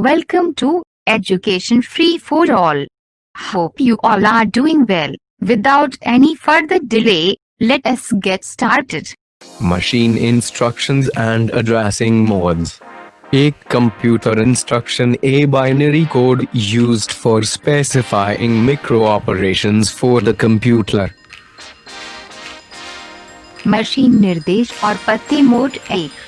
Welcome to Education Free for All. Hope you all are doing well. Without any further delay, let us get started. Machine instructions and addressing modes. A computer instruction, a binary code used for specifying micro operations for the computer. Machine निर्देश और पते mode 1।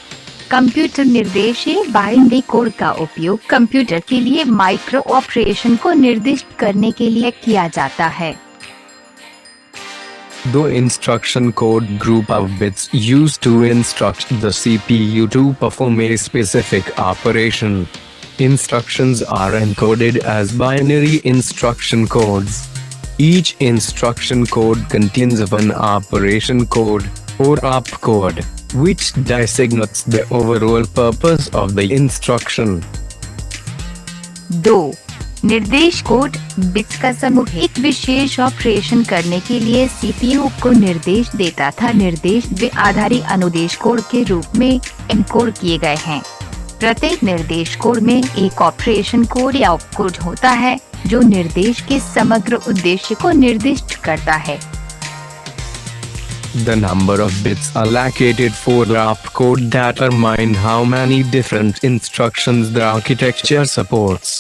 Computer निर्देश एक binary code का उपयोग computer के लिए micro operation को निर्दिष्ट करने के लिए किया जाता है। The instruction code group of bits used to instruct the CPU to perform a specific operation. Instructions are encoded as binary instruction codes. Each instruction code contains one operation code, or opcode, which designates the overall purpose of the instruction. 2. निर्देश code bits का समूह एक विशेष operation करने के लिए CPU को निर्देश देता था। निर्देश द्विआधारी अनुदेश कोड के रूप में एनकोड किए गए हैं। प्रत्येक निर्देश कोड में एक ऑपरेशन कोड या ऑपकोड होता है जो निर्देश के समग्र उद्देश्य को निर्दिष्ट करता है। The number of bits allocated for the opcode determine how many different instructions the architecture supports.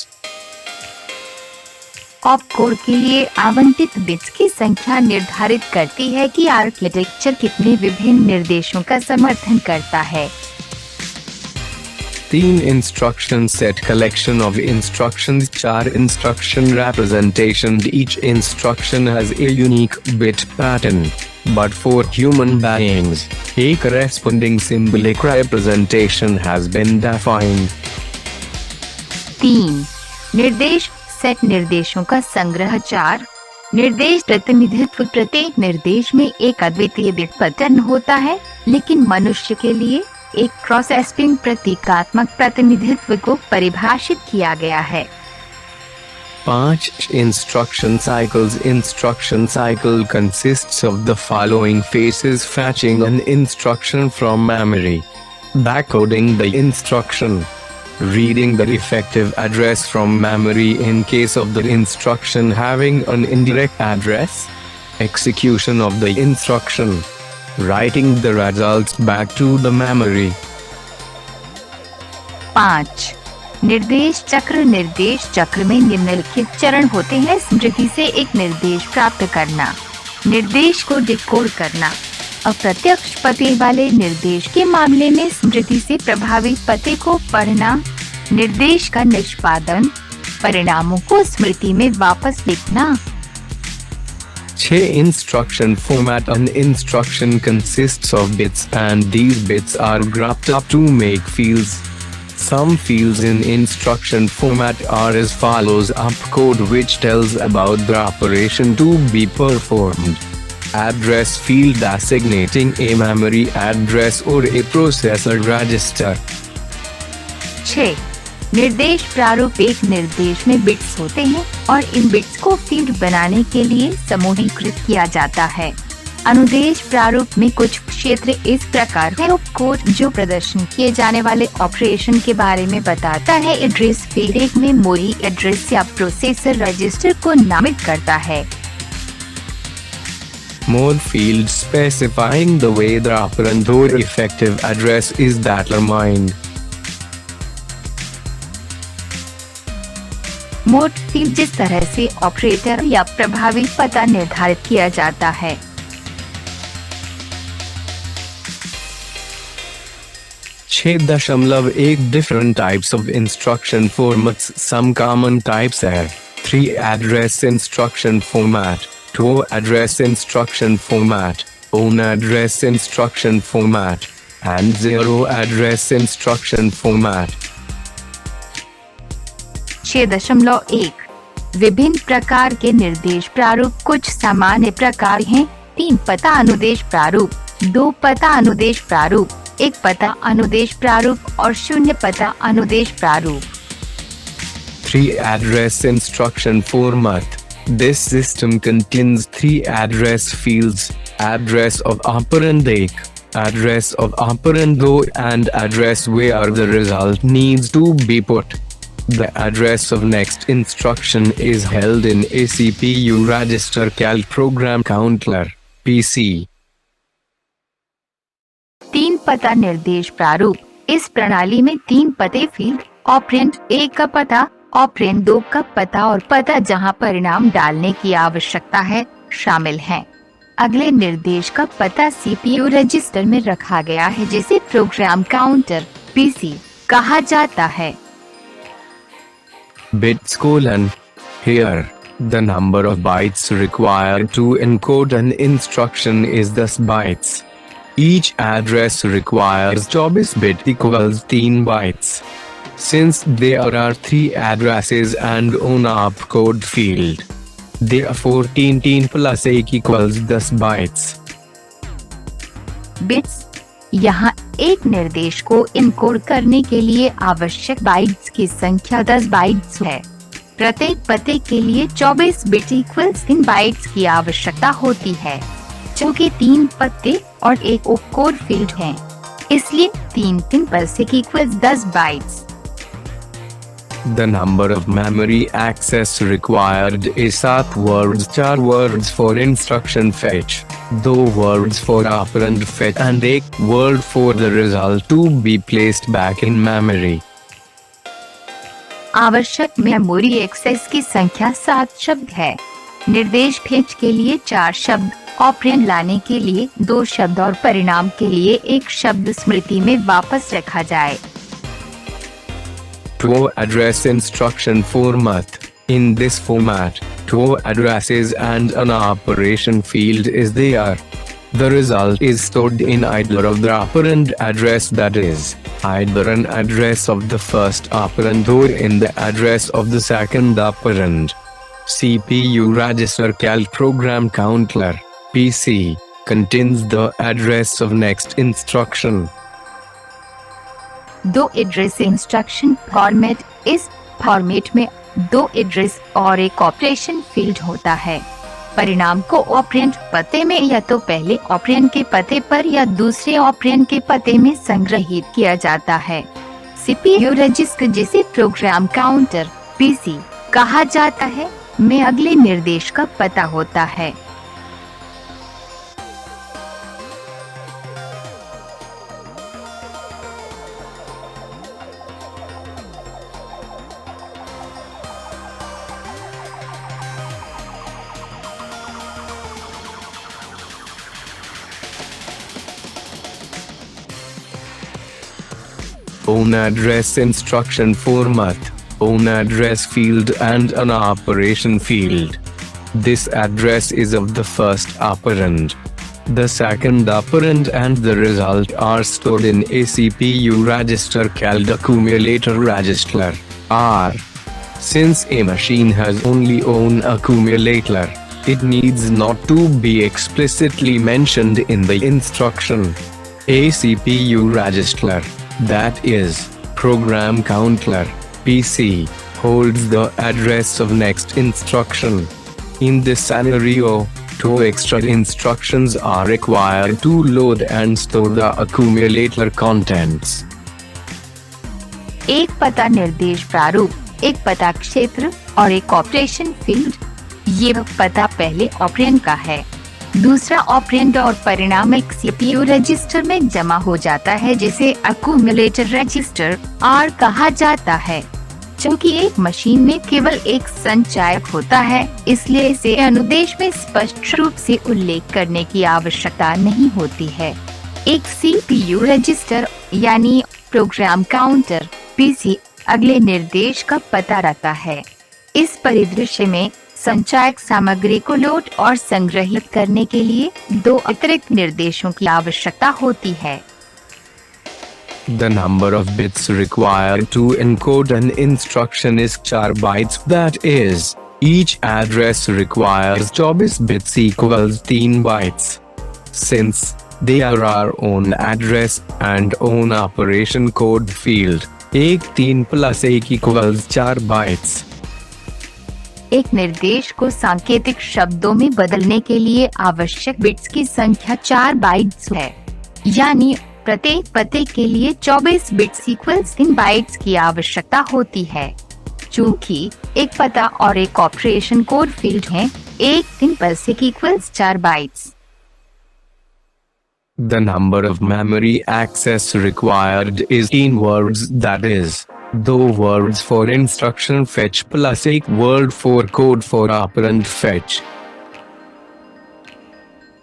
Opcode के लिए आवंटित बिट्स की संख्या निर्धारित करती है कि आर्किटेक्चर कितने विभिन्न निर्देशों का समर्थन करता है। 3 instruction set collection of instructions, 4 instruction representation. Each instruction has a unique bit pattern, but for human beings, a corresponding symbolic representation has been defined. 3. निर्देश सेट निर्देशों का संग्रह। 4. निर्देश प्रतिनिधित्व प्रत्येक निर्देश में एक अद्वितीय बिट पैटर्न होता है, लेकिन मनुष्य के लिए एक क्रॉस-एस्पिंग प्रतीकात्मक प्रतिनिधित्व को परिभाषित किया गया है। 5 instruction cycles. Instruction cycle consists of the following phases: fetching an instruction from memory, decoding the instruction, reading the effective address from memory in case of the instruction having an indirect address, execution of the instruction, writing the results back to the memory. 5. निर्देश चक्र। निर्देश चक्र में निम्नलिखित चरण होते हैं: स्मृति से एक निर्देश प्राप्त करना, निर्देश को डिकोड करना, अप्रत्यक्ष पते वाले निर्देश के मामले में स्मृति से प्रभावित पते को पढ़ना, निर्देश का निष्पादन, परिणामों को स्मृति में वापस लिखना। 6 instruction format. An instruction consists of bits and these bits are grouped up to make fields. Some fields in instruction format are as follows: opcode, which tells about the operation to be performed; address field, designating a memory address or a processor register. 6. निर्देश प्रारूप। एक निर्देश में bits होते हैं और इन bits को field बनाने के लिए समूहीकृत किया जाता है। अनुदेश प्रारूप में कुछ क्षेत्र इस प्रकार है: ऑपकोड, जो प्रदर्शन किए जाने वाले ऑपरेशन के बारे में बताता है; एड्रेस फील्ड, एक मेमोरी एड्रेस या प्रोसेसर रजिस्टर को नामित करता है। Mode field, specifying the way the operand or effective address is determined. Mode field, जिस तरह से ऑपरेटर या प्रभावी पता निर्धारित किया जाता है। 6.1 Different types of instruction formats. Some common types are 3 address instruction format, 2 address instruction format, own address instruction format, and 0 address instruction format. 6.1 विभिन्न प्रकार के निर्देश प्रारूप। कुछ सामान्य प्रकार हैं: 3 पता अनुदेश प्रारूप, 2 पता अनुदेश प्रारूप, 1 पता अनुदेश प्रारूप और 0 पता अनुदेश प्रारूप। 3 address instruction format. This system contains 3 address fields: address of operand 1, address of operand 2, and address where the result needs to be put. The address of next instruction is held in a CPU register called program counter (PC). 3 पता निर्देश प्रारूप। इस प्रणाली में 3 पते field, operand 1 का पता, operand 2 का पता और पता जहां परिणाम डालने की आवश्यकता है शामिल हैं। अगले निर्देश का पता सीपीयू रजिस्टर में रखा गया है जिसे प्रोग्राम काउंटर (पीसी) कहा जाता है। Bits colon. Here, the number of bytes required to encode an instruction is 10 bytes. Each address requires 24 bit equals 3 bytes. Since there are 3 addresses and one opcode field, therefore 3 plus 1 equals 10 bytes. Bits यहाँ एक निर्देश को encode करने के लिए आवश्यक bytes की संख्या 10 बाइट्स है। प्रत्येक पते के लिए 24 बिट इक्वल्स 3 बाइट्स की आवश्यकता होती है। चूँकि 3 पते और एक ऑपकोड फील्ड है, इसलिए 3 plus 1 equals 10 bytes. The number of memory access required is 7 words, 4 words for instruction fetch, 2 words for operand fetch and 1 word for the result to be placed back in memory. आवश्यक memory access की संख्या 7 शब्द है। निर्देश fetch के लिए 4 शब्द, operand लाने के लिए 2 शब्द और परिणाम के लिए 1 शब्द स्मृति में वापस रखा जाए। To address instruction format. In this format, 2 addresses and an operation field is there. The result is stored in either of the operand address, that is, either an address of the first operand or in the address of the second operand. CPU register called program counter (PC) contains the address of next instruction. 2 address instruction format. इस format में 2 address और एक operation field होता है। परिणाम को operand पते में या तो पहले ऑपरेंड के पते पर या दूसरे ऑपरेंड के पते में संग्रहित किया जाता है। सीपीयू रजिस्टर जिसे प्रोग्राम काउंटर (पीसी) कहा जाता है में अगले निर्देश का पता होता है। Own address instruction format, own address field and an operation field. This address is of the first operand. The second operand and the result are stored in a CPU register called accumulator register (R). Since a machine has only one accumulator, it needs not to be explicitly mentioned in the instruction. A CPU register, that is, program counter (PC), holds the address of next instruction. In this scenario, 2 extra instructions are required to load and store the accumulator contents. एक पता निर्देश प्रारूप, एक पता क्षेत्र और एक operation field. ये पता पहले ऑपरेंड का है, दूसरा ऑपरेंड और परिणाम एक सीपीयू रजिस्टर में जमा हो जाता है जिसे accumulator रजिस्टर (R) कहा जाता है। चूँकि एक मशीन में केवल एक संचायक होता है, इसलिए इसे अनुदेश में स्पष्ट रूप से उल्लेख करने की आवश्यकता नहीं होती है। एक सीपीयू रजिस्टर यानी प्रोग्राम काउंटर (पीसी) अगले निर्देश का पता रखता है। इस परिदृश्य में संचायक सामग्री को लोड और संग्रहित करने के लिए 2 अतिरिक्त निर्देशों की आवश्यकता होती है। The number of bits required to encode an instruction is 4 bytes, that is, each address requires 24 bits equals 3 bytes. Since there are own address and own operation code field, 3 plus 1 equals 4 bytes. एक निर्देश को सांकेतिक शब्दों में बदलने के लिए आवश्यक बिट्स की संख्या 4 बाइट्स है, यानी प्रत्येक पते के लिए 24 बिट्स इक्वल्स 3 बाइट्स की आवश्यकता होती है। चूंकि एक पता और एक ऑपरेशन कोड फील्ड है, एक 3 पल्सिक equals 4 bytes. The number of memory access required is in words, that is, 2 words for instruction fetch plus 1 word for code for operand fetch.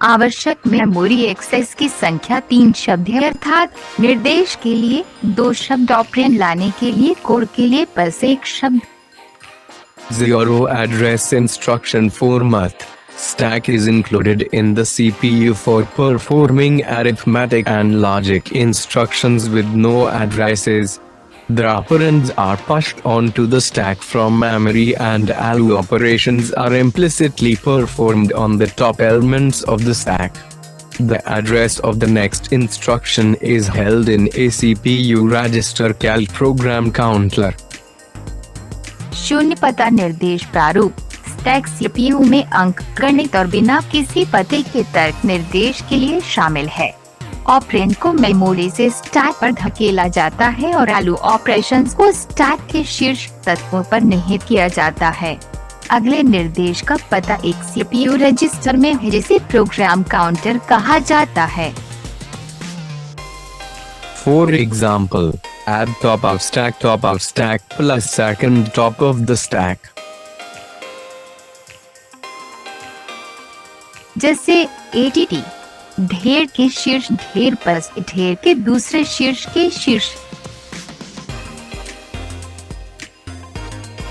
आवश्यक मेमोरी एक्सेस की संख्या 3 शब्द है, अर्थात निर्देश के लिए 2 शब्द, ऑपरेंड लाने के लिए कोड के लिए बस 1 शब्द। 0 address instruction format. Stack is included in the CPU for performing arithmetic and logic instructions with no addresses. The operands are pushed onto the stack from memory and ALU operations are implicitly performed on the top elements of the stack. The address of the next instruction is held in a CPU register called program counter. शून्य पता निर्देश प्रारूप stack CPU में अंक गणित और बिना किसी पते के तर्क निर्देश के लिए शामिल है। ऑपरेंड को मेमोरी से स्टैक पर धकेला जाता है और आलू ऑपरेशंस को स्टैक के शीर्ष तत्वों पर निहित किया जाता है। अगले निर्देश का पता एक सीपीयू रजिस्टर में है जिसे प्रोग्राम काउंटर कहा जाता है। For example, add top of stack plus second top of the stack. जैसे ATT ढेर के शीर्ष ढेर पर ढेर के दूसरे शीर्ष के शीर्ष।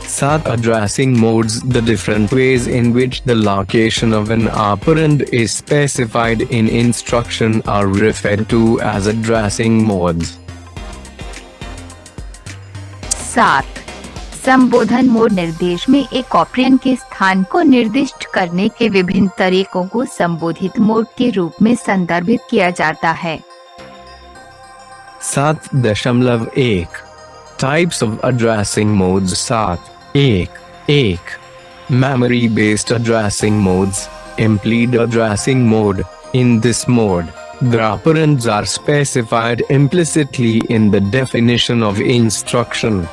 7 addressing modes. The different ways in which the location of an operand is specified in instruction are referred to as addressing modes. 7 संबोधन मोड निर्देश में एक ऑपरेंड के स्थान को निर्दिष्ट करने के विभिन्न तरीकों को संबोधित मोड के रूप में संदर्भित किया जाता है। 7.1 Types of addressing modes. 7.1 Memory based addressing modes. Implicit addressing mode. In this mode, the operands are specified implicitly in the definition of instruction.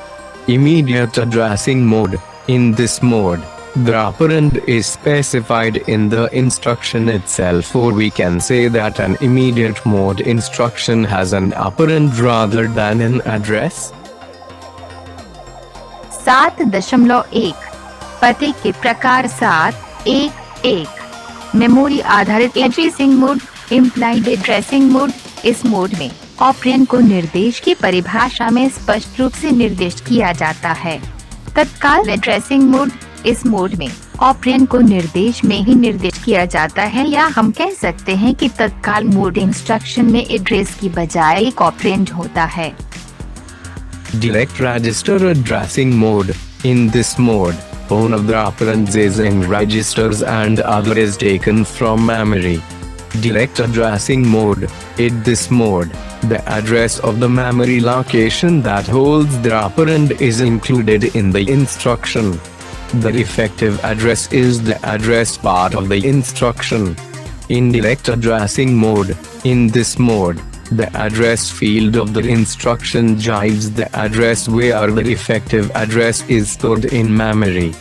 Immediate addressing mode. In this mode, the operand is specified in the instruction itself, or we can say that an immediate mode instruction has an operand rather than an address. 7.1 पते के प्रकार। 7.1 memory आधारित addressing mode. Implied addressing mode. इस mode में operand को निर्देश की परिभाषा में स्पष्ट रूप से निर्दिष्ट किया जाता है। तत्काल एड्रेसिंग मोड। इस मोड में ऑपरेंड को निर्देश में ही निर्दिष्ट किया जाता है, या हम कह सकते हैं कि तत्काल मोड इंस्ट्रक्शन में एड्रेस की बजाय एक ऑपरेंड होता है। Direct register addressing mode. In this mode, one of the operands is in registers and other is taken from memory. Direct addressing mode. In this mode, the address of the memory location that holds the operand is included in the instruction. The effective address is the address part of the instruction. Indirect addressing mode. In this mode, the address field of the instruction jives the address where the effective address is stored in memory.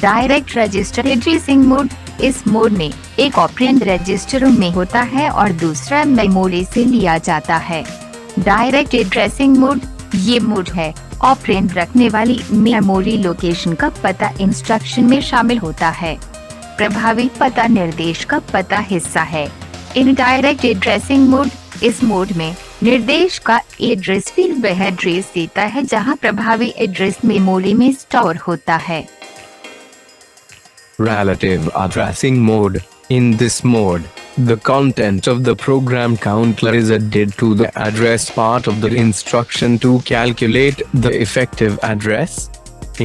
Direct register addressing mode. इस mode में एक operand रजिस्टरों में होता है और दूसरा memory से लिया जाता है। डायरेक्ट एड्रेसिंग मोड ये मोड है ऑपरेंड रखने वाली मेमोरी लोकेशन का पता इंस्ट्रक्शन में शामिल होता है। प्रभावी पता निर्देश का पता हिस्सा है। Indirect addressing mode. इस मोड में निर्देश का एड्रेस फील्ड वह एड्रेस देता है जहां प्रभावी एड्रेस मेमोरी में स्टोर होता है। Relative addressing mode. In this mode, the content of the program counter is added to the address part of the instruction to calculate the effective address.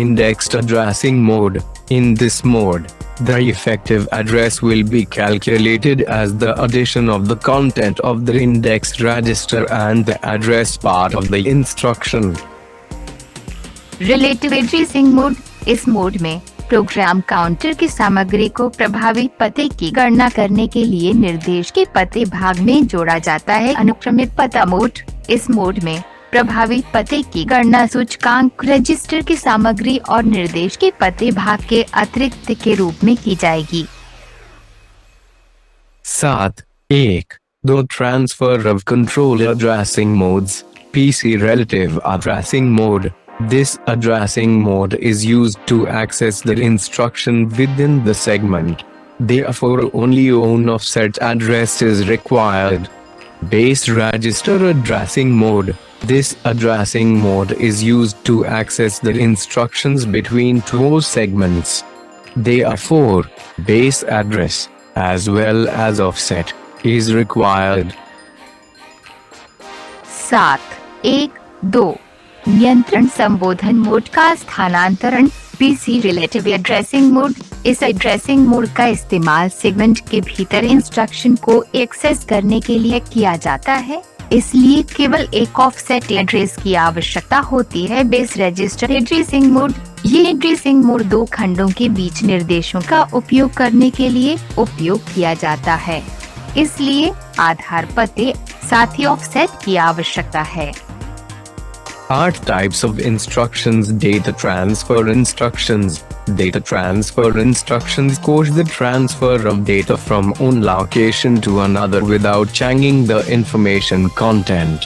Indexed addressing mode. In this mode, the effective address will be calculated as the addition of the content of the indexed register and the address part of the instruction. Relative addressing mode. इस mode में program counter की सामग्री को प्रभावी पते की गणना करने के लिए निर्देश के पते भाग में जोड़ा जाता है। अनुक्रमित पता मोड। इस मोड में प्रभावित पते की गणना सूचकांक रजिस्टर की सामग्री और निर्देश के पते भाग के अतिरिक्त के रूप में की जाएगी। 7.1.2 Transfer of control addressing modes. PC Relative Addressing Mode. This addressing mode is used to access the instruction within the segment. Therefore, only one offset address is required. Base Register Addressing Mode. This addressing mode is used to access the instructions between two segments. Therefore, base address as well as offset is required. 7.1.2 नियंत्रण संबोधन mode का स्थानांतरण। PC relative addressing mode. इस addressing mode का इस्तेमाल segment के भीतर instruction को एक्सेस करने के लिए किया जाता है, इसलिए केवल एक ऑफसेट एड्रेस की आवश्यकता होती है। Base register addressing mode. ये एड्रेसिंग मोड दो खंडों के बीच निर्देशों का उपयोग करने के लिए उपयोग किया जाता है, इसलिए आधार पते साथ ही ऑफसेट की आवश्यकता है। 8 types of instructions. Data transfer instructions. Data transfer instructions cause the transfer of data from one location to another without changing the information content.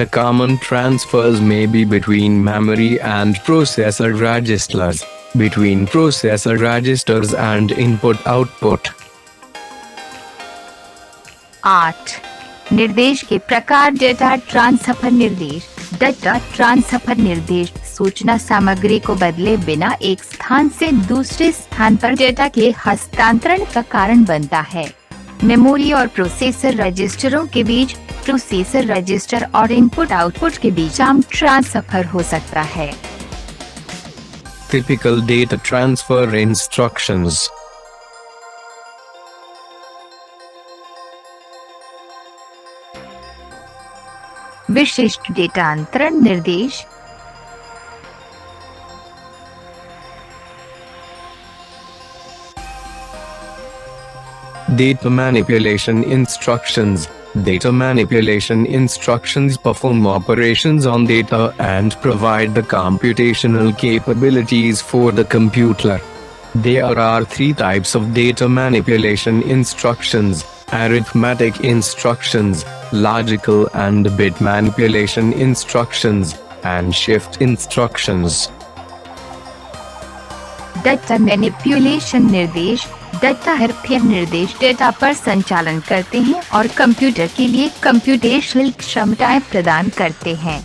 The common transfers may be between memory and processor registers, between processor registers and input-output. 8. निर्देश के प्रकार। Data transfer निर्देश। Data transfer निर्देश सूचना सामग्री को बदले बिना एक स्थान से दूसरे स्थान पर डेटा के हस्तांतरण का कारण बनता है। मेमोरी और प्रोसेसर रजिस्टरों के बीच, प्रोसेसर रजिस्टर और इनपुट आउटपुट के बीच आम ट्रांसफर हो सकता है। Typical data transfer instructions. विशिष्ट डेटा अंतरण निर्देश। Data manipulation instructions. Data manipulation instructions perform operations on data and provide the computational capabilities for the computer. There are 3 types of data manipulation instructions: arithmetic instructions, logical and bit manipulation instructions, and shift instructions. Data manipulation निर्देश। Data हेरफेर निर्देश data पर संचालन करते हैं और computer के लिए कंप्यूटेशनल क्षमताएं प्रदान करते हैं।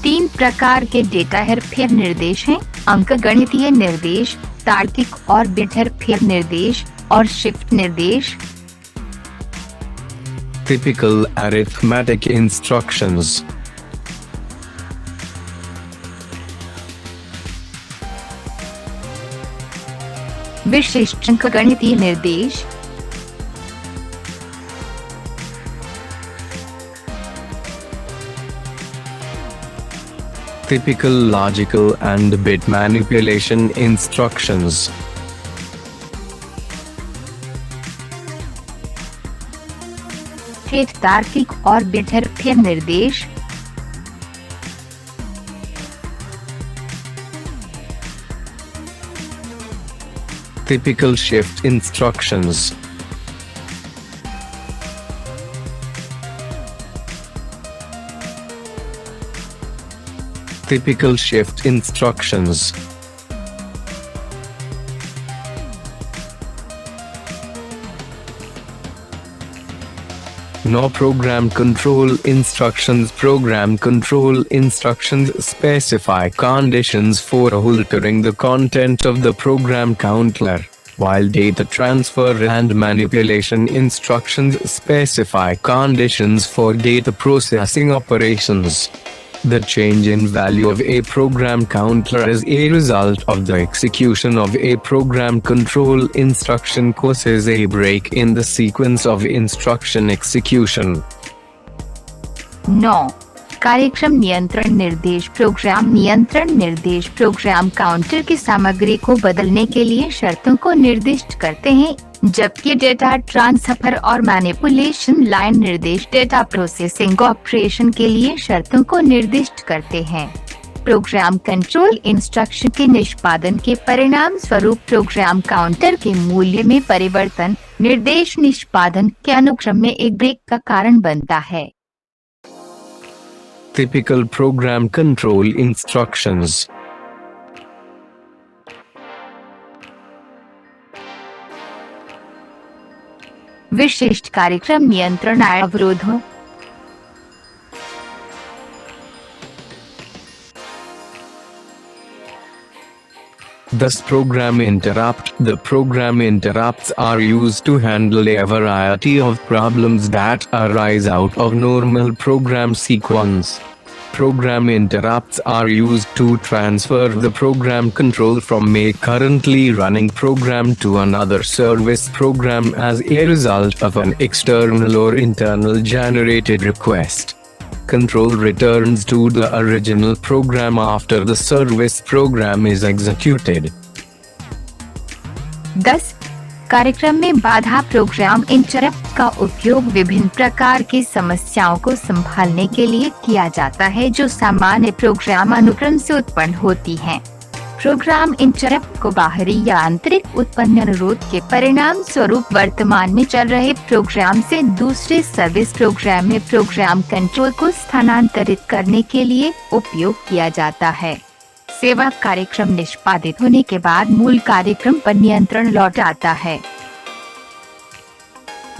3 प्रकार के डेटा हेरफेर निर्देश हैं: अंकगणितीय निर्देश, तार्किक और बिट हेरफेर निर्देश, और शिफ्ट निर्देश। Typical arithmetic instructions. विशिष्ट अंकगणितीय निर्देश। Typical logical and bit manipulation instructions. ठेठ तार्किक और बिट हेरफेर निर्देश। Typical shift instructions. Typical shift instructions. No program control instructions. Program control instructions specify conditions for altering the content of the program counter, while data transfer and manipulation instructions specify conditions for data processing operations. The change in value of a program counter as a result of the execution of a program control instruction causes a break in the sequence of instruction execution. 9. कार्यक्रम नियंत्रण निर्देश। Programme नियंत्रण निर्देश program counter की सामग्री को बदलने के लिए शर्तों को निर्दिष्ट करते हैं। जबकि डेटा ट्रांसफर और मैनिपुलेशन लाइन निर्देश डेटा प्रोसेसिंग ऑपरेशन के लिए शर्तों को निर्दिष्ट करते हैं। प्रोग्राम कंट्रोल इंस्ट्रक्शन के निष्पादन के परिणाम स्वरूप प्रोग्राम काउंटर के मूल्य में परिवर्तन निर्देश निष्पादन के अनुक्रम में एक ब्रेक का कारण बनता है। Typical program control instructions. विशिष्ट कार्यक्रम नियंत्रण अवरोधों। Thus program interrupt. The program interrupts are used to handle a variety of problems that arise out of normal program sequence. Program interrupts are used to transfer the program control from a currently running program to another service program as a result of an external or internal generated request. Control returns to the original program after the service program is executed. 10. कार्यक्रम में बाधा। Programme interrupt का उपयोग विभिन्न प्रकार की समस्याओं को संभालने के लिए किया जाता है जो सामान्य प्रोग्राम अनुक्रम से उत्पन्न होती हैं। प्रोग्राम इंटरप्ट को बाहरी या आंतरिक उत्पन्न अनुरोध के परिणाम स्वरूप वर्तमान में चल रहे प्रोग्राम से दूसरे सर्विस प्रोग्राम में प्रोग्राम कंट्रोल को स्थानांतरित करने के लिए उपयोग किया जाता है। सेवा कार्यक्रम निष्पादित होने के बाद मूल कार्यक्रम पर नियंत्रण लौट आता है।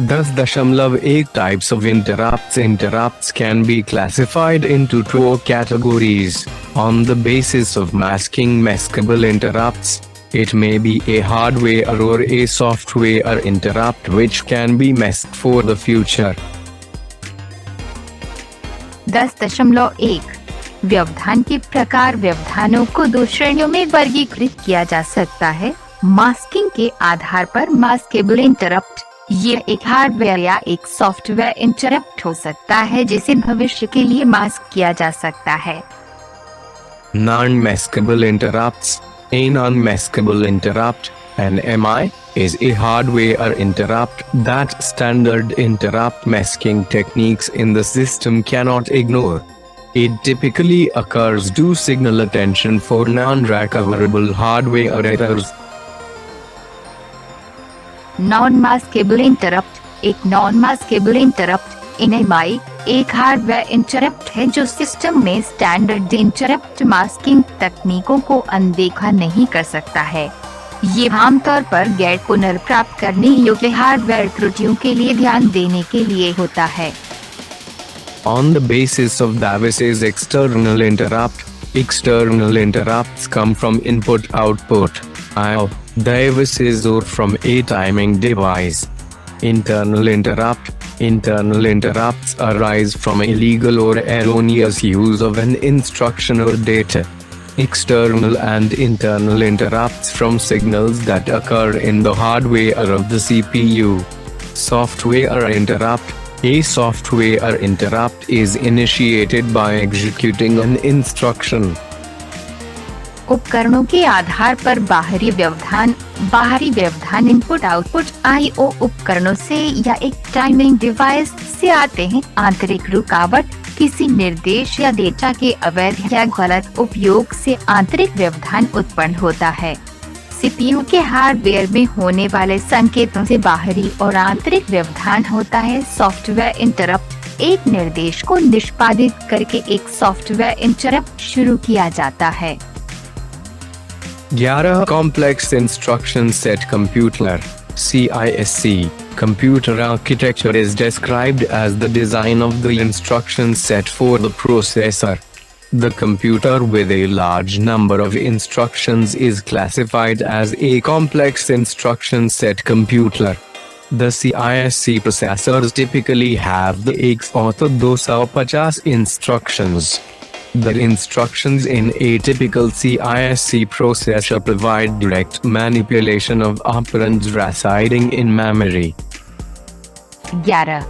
10.1 Types of interrupts. Interrupts can be classified into two categories. On the basis of masking maskable interrupts, it may be a hardware or a software interrupt which can be masked for the future. 10.1 व्यवधान के प्रकार। व्यवधानों को दो श्रेणियों में वर्गीकृत किया जा सकता है। मास्किंग के आधार पर मास्केबल इंटरप्ट, ये एक हार्डवेयर या एक सॉफ्टवेयर इंटरप्ट हो सकता है जिसे भविष्य के लिए मास्क किया जा सकता है। Non-maskable interrupts. A non-maskable interrupt, an MI, is a hardware interrupt that standard interrupt masking techniques in the system cannot ignore. It typically occurs to signal attention for non-recoverable hardware errors. Non maskable interrupt. एक non maskable interrupt NMI एक hardware interrupt है जो system में standard interrupt masking तकनीकों को अनदेखा नहीं कर सकता है। ये आमतौर पर गैर पुनर्प्राप्त करने योग्य हार्डवेयर त्रुटियों के लिए ध्यान देने के लिए होता है। On the basis of Davis's external interrupt, external interrupts come from input-output I/O devices or from a timing device. Internal interrupts arise from illegal or erroneous use of an instruction or data. External and internal interrupts from signals that occur in the hardware of the CPU. Software interrupt. A software interrupt is initiated by executing an instruction. उपकरणों के आधार पर बाहरी व्यवधान input output I/O उपकरणों से या एक timing device से आते हैं। आंतरिक रुकावट किसी निर्देश या डेटा के अवैध या गलत उपयोग से आंतरिक व्यवधान उत्पन्न होता है। CPU के हार्डवेयर में होने वाले संकेतों से बाहरी और आंतरिक व्यवधान होता है। सॉफ्टवेयर इंटरप्ट एक निर्देश को निष्पादित करके एक सॉफ्टवेयर इंटरप्ट शुरू किया जाता है। 11 Complex Instruction Set Computer CISC. Computer architecture is described as the design of the instruction set for the processor. The computer with a large number of instructions is classified as a complex instruction set computer. The CISC processors typically have the x250 instructions. The instructions in a typical CISC processor provide direct manipulation of operands residing in memory. 11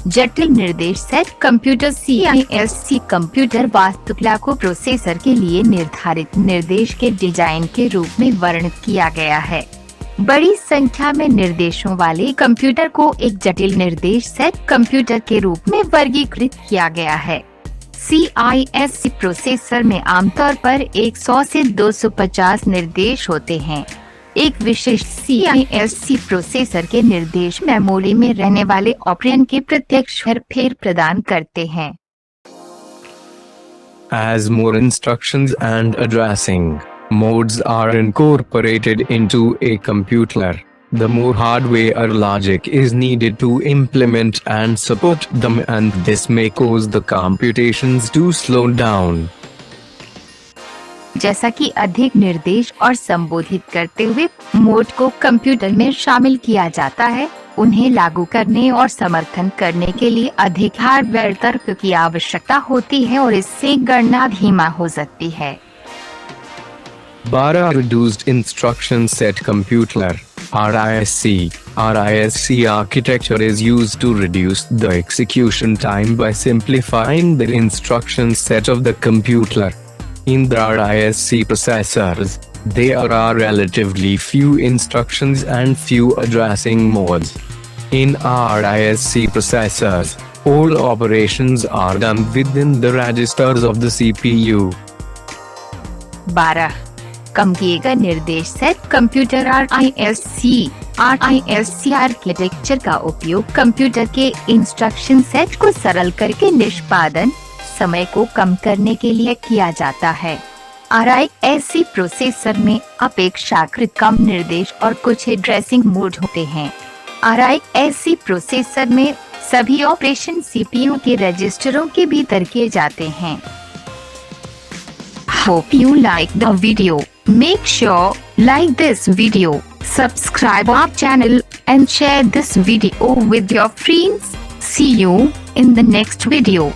जटिल निर्देश set computer CISC computer वास्तुकला को processor के लिए निर्धारित निर्देश के design के रूप में वर्णित किया गया है। बड़ी संख्या में निर्देशों वाले कंप्यूटर को एक जटिल निर्देश सेट कंप्यूटर के रूप में वर्गीकृत किया गया है। CISC प्रोसेसर में आमतौर पर 100 से 250 निर्देश होते हैं। एक विशिष्ट CISC प्रोसेसर के निर्देश मेमोरी में रहने वाले ऑपरेंड के प्रत्यक्ष हेरफेर प्रदान करते हैं। As more instructions and addressing modes are incorporated into a computer, the more hardware or logic is needed to implement and support them, and this may cause the computations to slow down. जैसा कि अधिक निर्देश और संबोधित करते हुए mode को computer में शामिल किया जाता है, उन्हें लागू करने और समर्थन करने के लिए अधिक हार्डवेयर तर्क की आवश्यकता होती है और इससे गणना धीमा हो सकती है। 12 Reduced Instruction Set Computer RISC architecture is used to reduce the execution time by simplifying the instruction set of the computer. In the RISC processors, there are relatively few instructions and few addressing modes. In RISC processors, all operations are done within the registers of the CPU. 12 कम किए गए निर्देश set computer RISC architecture का उपयोग computer के instruction set को सरल करके निष्पादन समय को कम करने के लिए किया जाता है। RISC प्रोसेसर में अपेक्षाकृत कम निर्देश और कुछ एड्रेसिंग मोड होते हैं। RISC प्रोसेसर में सभी ऑपरेशन CPU के रजिस्टरों के भीतर किए जाते हैं। Hope you like the video. Make sure like this video, subscribe our channel and share this video with your friends. See you in the next video.